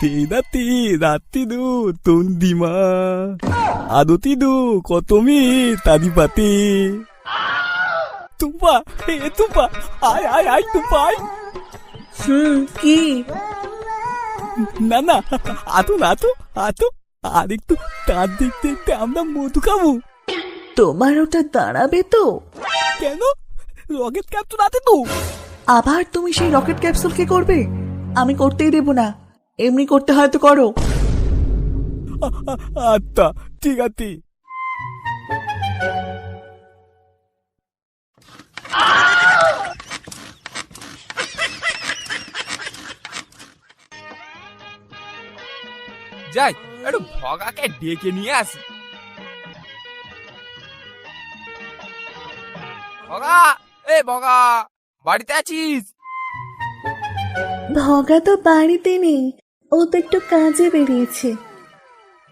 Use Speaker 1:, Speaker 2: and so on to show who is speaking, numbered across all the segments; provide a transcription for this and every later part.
Speaker 1: 대다띠 나띠도 돈디마 아도띠도 거토미 따디바띠 টুম্পা টুম্পা আয় আয় আয় টুম্পা আয়।
Speaker 2: কি?
Speaker 1: না না আতো না আতো আতো আর একটু তার দেখতে দেখতে আমরা মধু খাবো।
Speaker 2: তোমার ওটা দাঁড়াবে তো?
Speaker 1: কেন? রকেট ক্যাপসুল আছে তো।
Speaker 2: আবার তুমি সেই রকেট ক্যাপসুল কে করবে? আমি করতেই দেব না, এমনি করতে হয়তো করো।
Speaker 1: আচ্ছা ঠিক আছে।
Speaker 3: যাই একটু ভগাকে ডেকে নিয়ে আসি। ভগা, এ ভগা, বাড়িতে আছিস?
Speaker 2: ভগা তো বাড়িতে নেই, ও তো একটু কাজে বেরিয়েছে।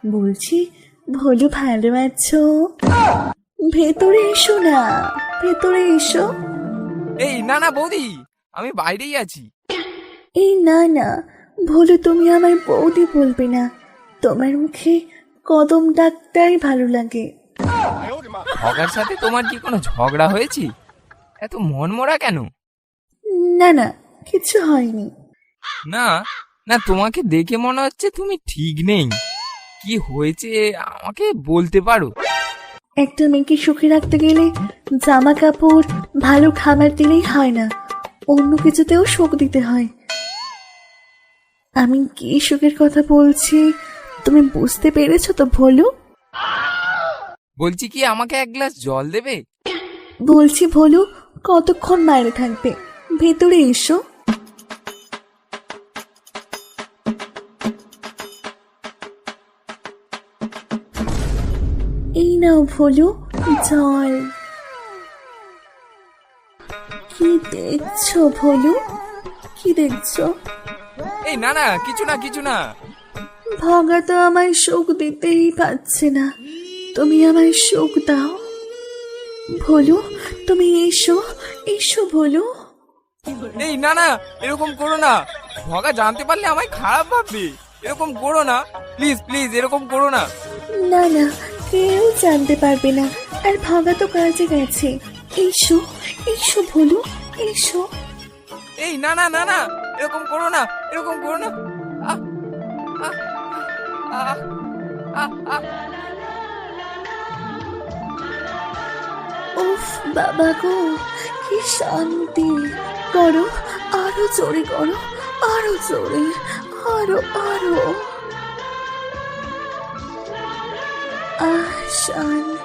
Speaker 2: বলছি ভোলু ভালো আছো? ভেতরে এসো না, ভেতরে এসো।
Speaker 3: এই না না বৌদি, আমি বাইরেই আছি।
Speaker 2: এই না না ভোলু, তুমি আমায় বৌদি বলবে না, তোমার মুখে কদম ডাকটাই ভালো লাগে।
Speaker 3: ভগার সাথে তোমার কি কোনো ঝগড়া হয়েছে? এত মনমরা কেন?
Speaker 2: না না কিছু হয়নি।
Speaker 3: না না, তোমাকে দেখে মনে হচ্ছে তুমি ঠিক নেই। কি হয়েছে আমাকে বলতে পারো?
Speaker 2: একটা মেয়েকে সুখে রাখতে গেলে জামা কাপড় ভালো খাবার দিলেই হয় না, অন্য কিছুতেও সুখ দিতে হয়। আমি কি সুখের কথা বলছি তুমি বুঝতে পেরেছো তো ভোলু?
Speaker 3: বলছি কি আমাকে এক গ্লাস জল দেবে?
Speaker 2: বলছি ভোলু কতক্ষণ বাইরে থাকবে, ভেতরে এসো। এই নাও ভোলু জল। কি দেখছো ভোলু, কি দেখছো?
Speaker 3: এই না না, কিছু না কিছু না।
Speaker 2: ভগা তো আমায় সুখ দিতেই পারছে না, তুমি আমায় সুখ দাও। ভোলু তুমি এসো, এসো ভোলু।
Speaker 3: এই না না, এরকম করো না। ভগা জানতে পারলে আমায় খারাপ ভাববে। এরকম করো না, প্লিজ প্লিজ, এরকম করো না।
Speaker 2: না না কেউ জানতে পারবে না, আর ভগা তো কাজে গেছে। এসো এসো ভোলু এসো।
Speaker 3: এই না না না না, এরকম করো না, এরকম করো না। আহ, আহ, আহ, আহ, আহ।
Speaker 2: উফ বাবা গো, কি শান্তি। করো, আরো জোরে করো, আরো জোরে, আরো আরো। শান্তি।